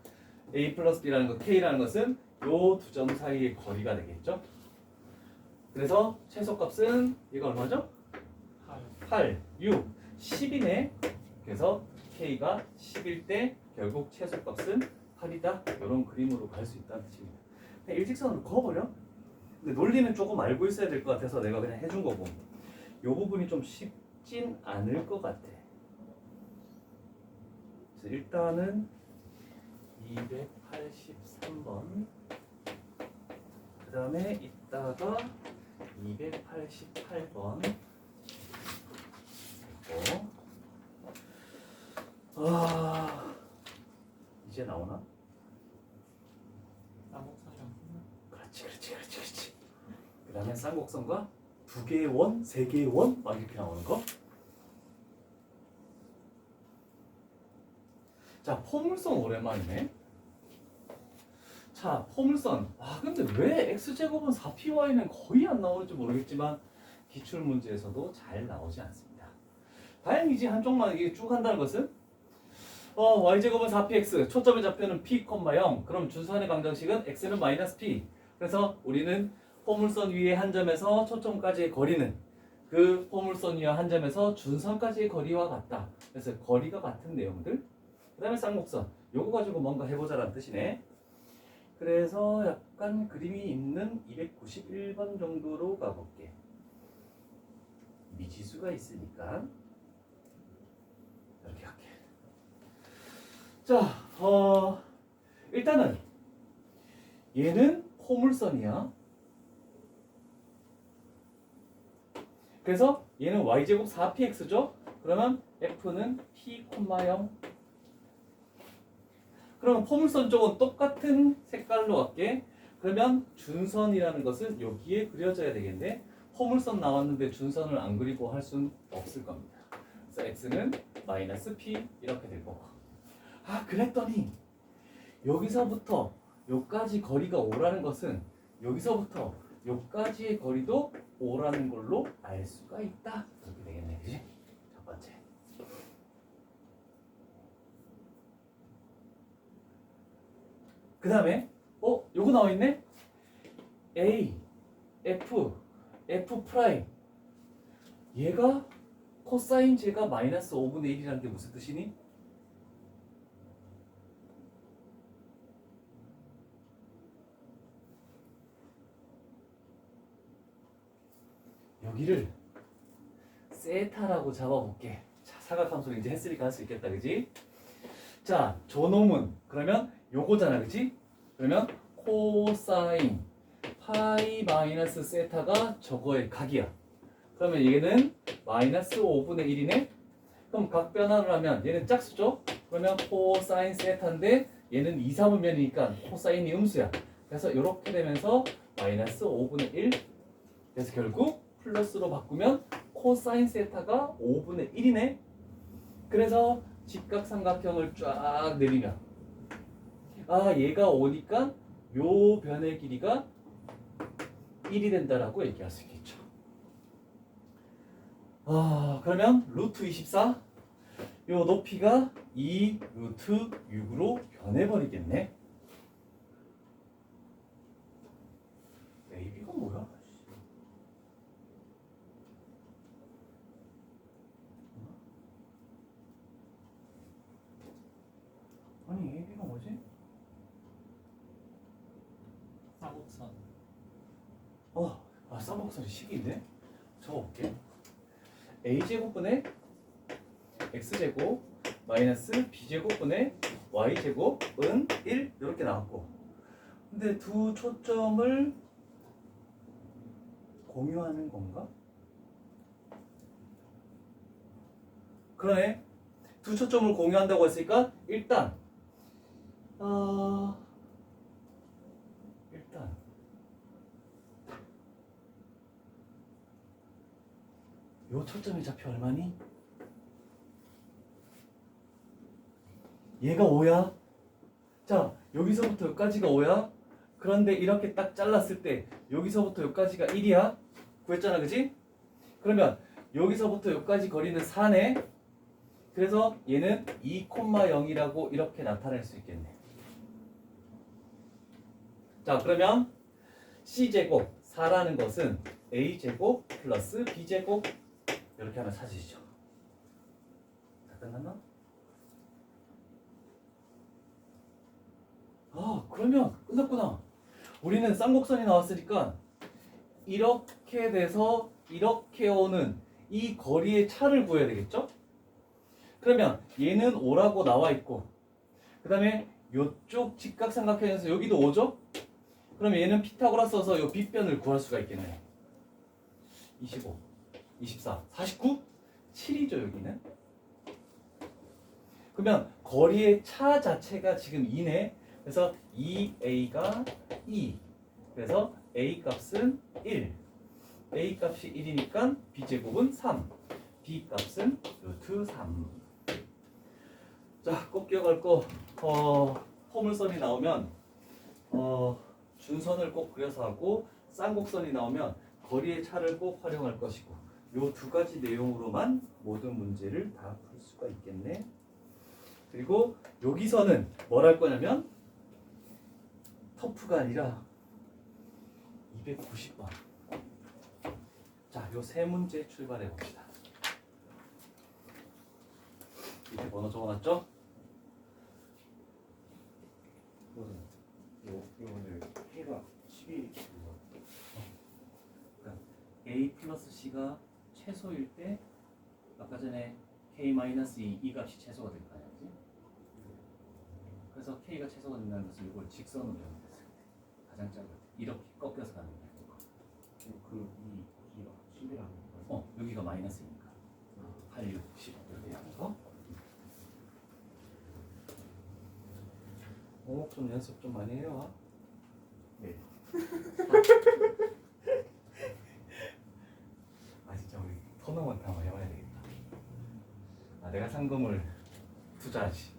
a 플러스 b라는 거 k라는 것은 요 두 점 사이의 거리가 되겠죠. 그래서 최소값은 이거 얼마죠? 8, 6, 10이네. 그래서 k가 10일 때 결국 최소값은 8이다. 이런 그림으로 갈 수 있다는 뜻입니다. 그냥 일직선으로 그어버려. 근데 논리는 조금 알고 있어야 될 것 같아서 내가 그냥 해준 거고 이 부분이 좀 쉽진 않을 것 같아. 그래서 일단은 283번 그 다음에 이따가 288번 이제 나오나? 쌍곡선이랑 그렇지. 그 다음에 쌍곡선과 두 개의 원, 세 개의 원 막 이렇게 나오는 거. 자, 포물선 오랜만이네. 자, 포물선. 아, 근데 왜 x제곱은 4py는 거의 안 나오는지 모르겠지만 기출 문제에서도 잘 나오지 않습니다. 다행이지 한쪽만 이게 쭉 한다는 것은 y제곱은 4px 초점의 좌표는 p, 0 그럼 준선의 방정식은 x는 마이너스 p. 그래서 우리는 포물선 위의 한 점에서 초점까지의 거리는 그 포물선 위의 한 점에서 준선까지의 거리와 같다. 그래서 거리가 같은 내용들. 그 다음에 쌍곡선. 요거 가지고 뭔가 해보자라는 뜻이네. 그래서 약간 그림이 있는 291번 정도로 가볼게. 미지수가 있으니까 이렇게 할게. 자, 일단은 얘는 포물선이야. 그래서 얘는 y제곱 4px죠? 그러면 f는 p, 0. 그러면 포물선 쪽은 똑같은 색깔로 할게. 그러면 준선이라는 것은 여기에 그려져야 되겠네. 포물선 나왔는데 준선을 안 그리고 할 수는 없을 겁니다. 그래서 x는 마이너스 p 이렇게 될 거고. 아, 그랬더니 여기서부터 여기까지 거리가 5라는 것은 여기서부터 여기까지의 거리도 5라는 걸로 알 수가 있다. 이렇게 되겠네, 그지? 첫 번째. 그 다음에 요거 나와 있네. A, F, F 프라임. 얘가 코사인 제가 마이너스 5분의 1이라는 게 무슨 뜻이니? 여기를 세타라고 잡아볼게. 자, 사각함수를 이제 했으니까 할 수 있겠다, 그지? 자, 저놈은 그러면 요거잖아, 그지? 그러면 코사인 파이 마이너스 세타가 저거의 각이야. 그러면 얘는 마이너스 5분의 1이네? 그럼 각 변화를 하면 얘는 짝수죠? 그러면 코사인 세타인데 얘는 2, 3분면이니까 코사인이 음수야. 그래서 이렇게 되면서 마이너스 5분의 1. 그래서 결국 플러스로 바꾸면 코사인 세타가 5분의 1이네. 그래서 직각삼각형을 쫙 내리면 얘가 오니까 요 변의 길이가 1이 된다라고 얘기할 수 있겠죠. 그러면 루트 24 요 높이가 2 루트 6으로 변해버리겠네. AB가 뭐야? 아니 AB가 뭐지? 쌍곡선. 쌍곡선이 식인데? 적어볼게. a제곱분의 x제곱 마이너스 b제곱분의 y제곱은 1 이렇게 나왔고, 근데 두 초점을 공유하는 건가? 그러네. 두 초점을 공유한다고 했으니까 일단 요 초점의 좌표 얼마니? 얘가 5야. 자, 여기서부터 여기까지가 5야. 그런데 이렇게 딱 잘랐을 때 여기서부터 여기까지가 1이야. 구했잖아, 그지? 그러면 여기서부터 여기까지 거리는 4네. 그래서 얘는 2,0이라고 이렇게 나타낼 수 있겠네. 자, 그러면 C제곱 4라는 것은 A제곱 플러스 B제곱 이렇게 하면 찾으시죠. 다 끝났나? 그러면 끝났구나. 우리는 쌍곡선이 나왔으니까 이렇게 돼서 이렇게 오는 이 거리의 차를 구해야 되겠죠? 그러면 얘는 5라고 나와 있고, 그 다음에 이쪽 직각삼각형에서 여기도 5죠? 그러면 얘는 피타고라스 써서 이 빗변을 구할 수가 있겠네. 25, 24, 49, 7이죠 여기는. 그러면 거리의 차 자체가 지금 2네. 그래서 2a가 2. 그래서 a 값은 1. a 값이 1이니까 b제곱은 3. b 값은 루트 3. 자, 꼭 기억할 거 포물선이 나오면 준선을 꼭 그려서 하고 쌍곡선이 나오면 거리의 차를 꼭 활용할 것이고 요 두 가지 내용으로만 모든 문제를 다 풀 수가 있겠네. 그리고 여기서는 뭘 할 거냐면 터프가 아니라 290번. 자, 요 세 문제 출발해 봅시다. 밑에 번호 적어놨죠? 요거는 해가 12 그러니까 A 플러스 C가 최소일 때 아까 전에 K 마이너스 2 값이 최소가 될 거 아니야, 그지? 그래서 K가 최소가 된다는 것은 이걸 직선으로 연결했을 때 가장 작을 때 이렇게 꺾여서 가는 거야. 그이 기가 10이라는 거. 여기가 마이너스니까 8, 6, 10 이렇게 하면서 오목 좀 연습 좀 많이 해요. 네. 아 진짜 우리 토너먼트 한번 해봐야 되겠다. 아 내가 상금을 투자하지.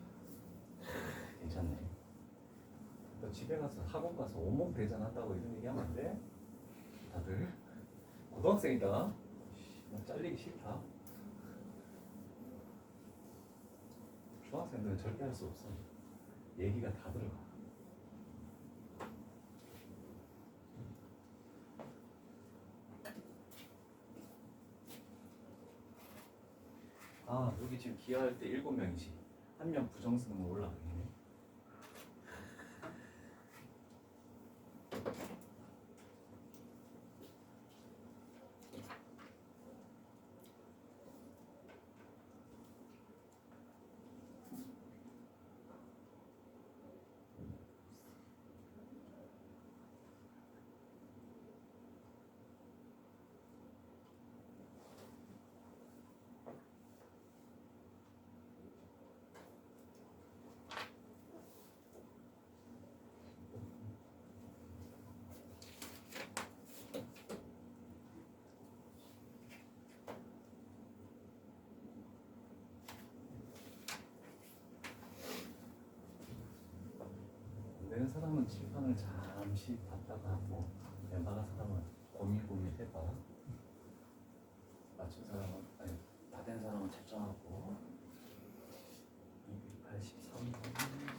괜찮네. 너 집에 가서 학원 가서 온몸 대전한다고 이런 얘기하면 안 돼? 다들 고등학생이다. 나 잘리기 싫다. 중학생들은 절대 할 수 없어. 얘기가 다 들어가. 아 여기 지금 기하할 때 7명이지. 한 명 부정수능으로 올라가네. 되는 사람은 칠판을 잠시 봤다가 하고 멤버가 사람은 고민 해봐. 맞춘 사람은 아니 다 된 사람은 채점하고 283번.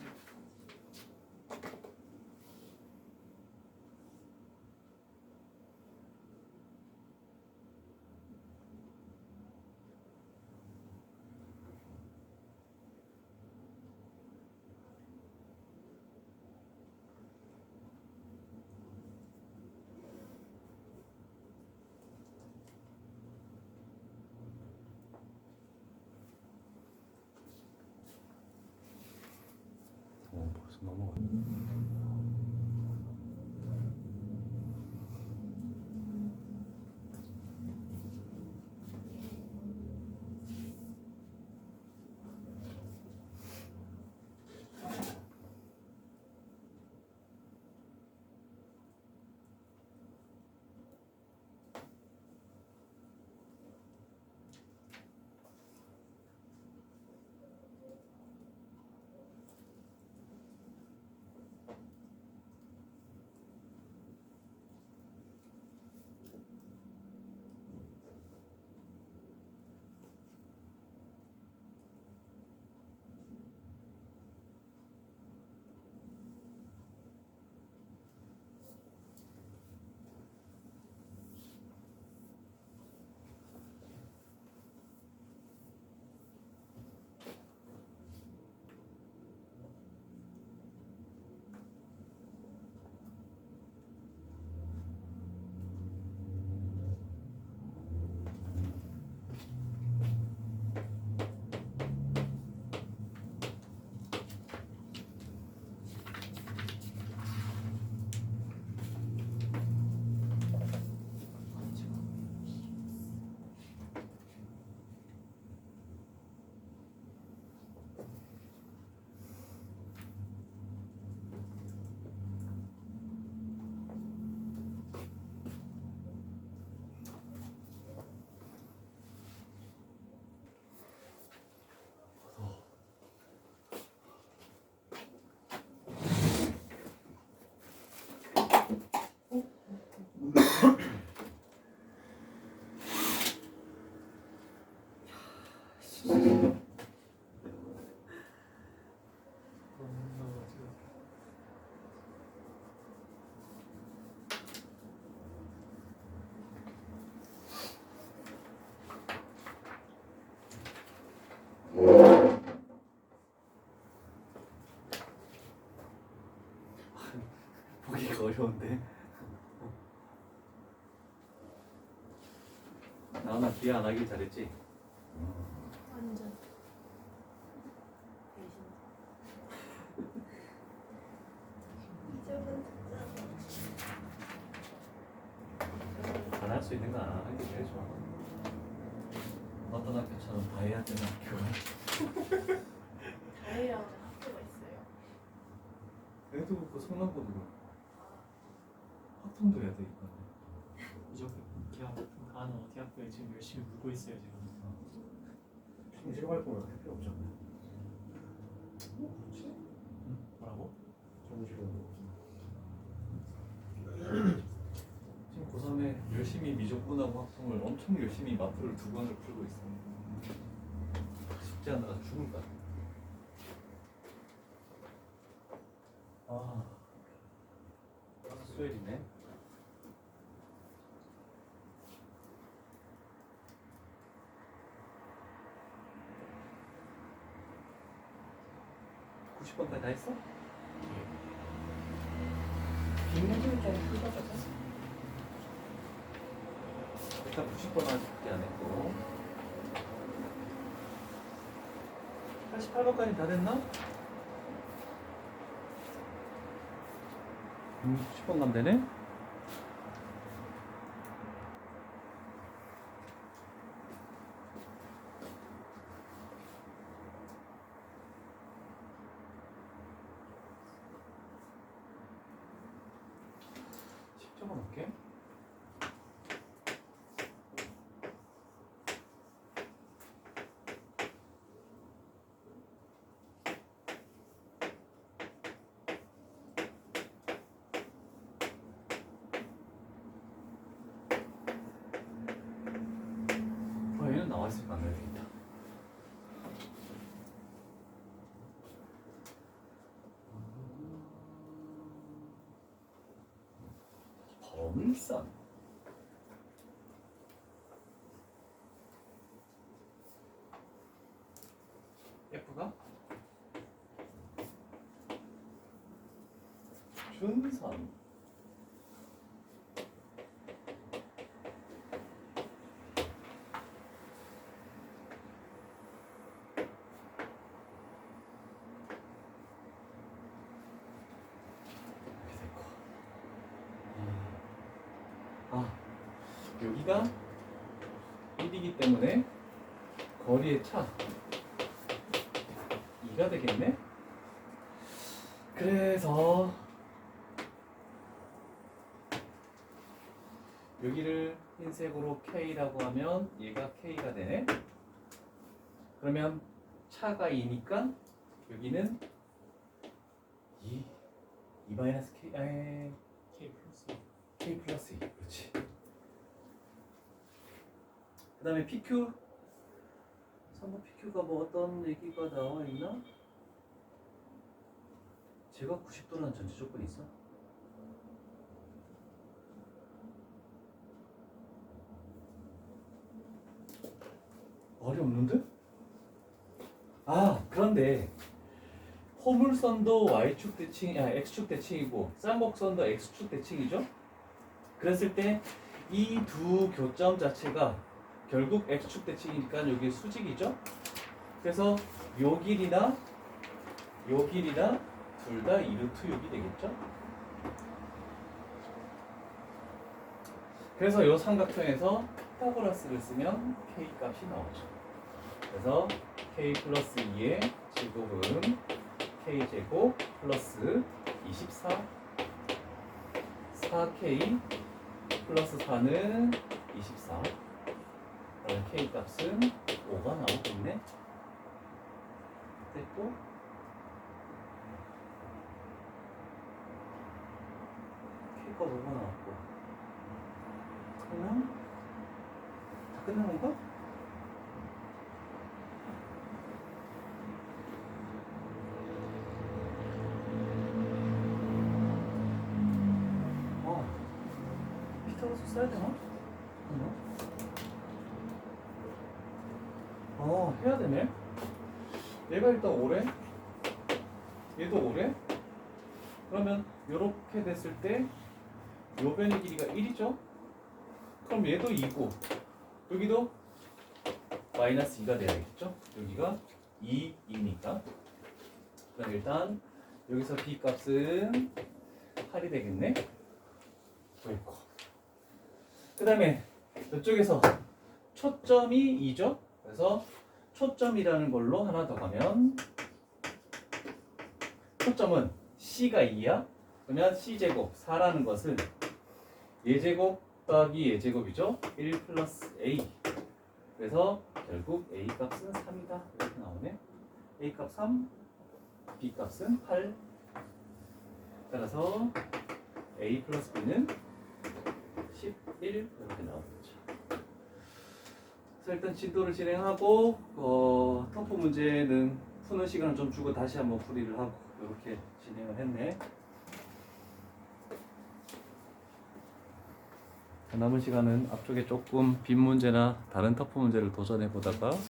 벌써 넘어갔네. 이거 어려운데. 나나 기회 안 하길 잘했지? 완전. 이쪽은 진짜. 안 할 수 있는 거 안 하는 게 제일 좋아. 어떤 학교처럼 다 해야 되는 학교가. 다이라는 학교가 있어요. 애도 그 성남고도 학통도 해야 돼 이거. 무조건 대학 가는 대학교에 지금 열심히 물고 있어요 지금. 정시로 거면 할 필요 없잖아요. 그렇지? 뭐라고? 정시로. 지금 고3에 열심히 미적분하고 학통을 엄청 열심히 마프를 2권을 풀고 있어. 쉽지 않아 죽을 것 같아. 아, 수요일이네. (90번까지) 다 했어? 긴 문제는 좀 풀어가자. 일단 90번 아직 안 했고 88번까지 다 됐나? 90번 가면 되네? 적어놓을게. 얘는 나와있으니까 안 되겠다. 범선 F가 준선 여기가 1이기 때문에 거리의 차 2가 되겠네. 그래서 여기를 흰색으로 K라고 하면 얘가 K가 되네. 그러면 차가 2니까 여기는 2 마이너스 K K 플러스. K 플러스 2. 그렇지. 그 다음에 PQ 3번 PQ가 뭐 어떤 얘기가 나와 있나? 제가 90도라는 전제 조건이 있어? 말이 없는데? 아 그런데 호물선도 Y축 대칭, X축 대칭이고 쌍곡선도 X축 대칭이죠? 그랬을 때 이 두 교점 자체가 결국 X축 대칭이니까 여기 수직이죠? 그래서 요 길이나 요 길이나 둘 다 2루트 6이 되겠죠? 그래서 요 삼각형에서 피타고라스를 쓰면 K 값이 나오죠. 그래서 K 플러스 2의 제곱은 K제곱 플러스 24 4K 플러스 4는 24 K 값은 5가 나오겠네. 됐고 K가 5가 나왔고 그러면 다 끝난 건가? 피타고라스 써야 되나? 해야 되네. 얘가 일단 5래. 얘도 5래. 그러면 이렇게 됐을 때 요 변의 길이가 1이죠? 그럼 얘도 2고 여기도 마이너스 2가 돼야겠죠? 여기가 2니까 그럼 일단 여기서 b 값은 8이 되겠네. 그렇고 그 다음에 이쪽에서 초점이 2죠? 그래서 초점이라는 걸로 하나 더 가면 초점은 c가 2야? 그러면 c제곱 4라는 것은 예제곱 더하기 예제곱이죠? 1 플러스 a 그래서 결국 a 값은 3이다 이렇게 나오네. a 값 3, b 값은 8 따라서 a 플러스 b는 11 이렇게 나오겠죠. 그래서 일단 진도를 진행하고 터프 문제는 푸는 시간을 좀 주고 다시 한번 풀이를 하고 이렇게 진행을 했네. 남은 시간은 앞쪽에 조금 빈 문제나 다른 터프 문제를 도전해 보다가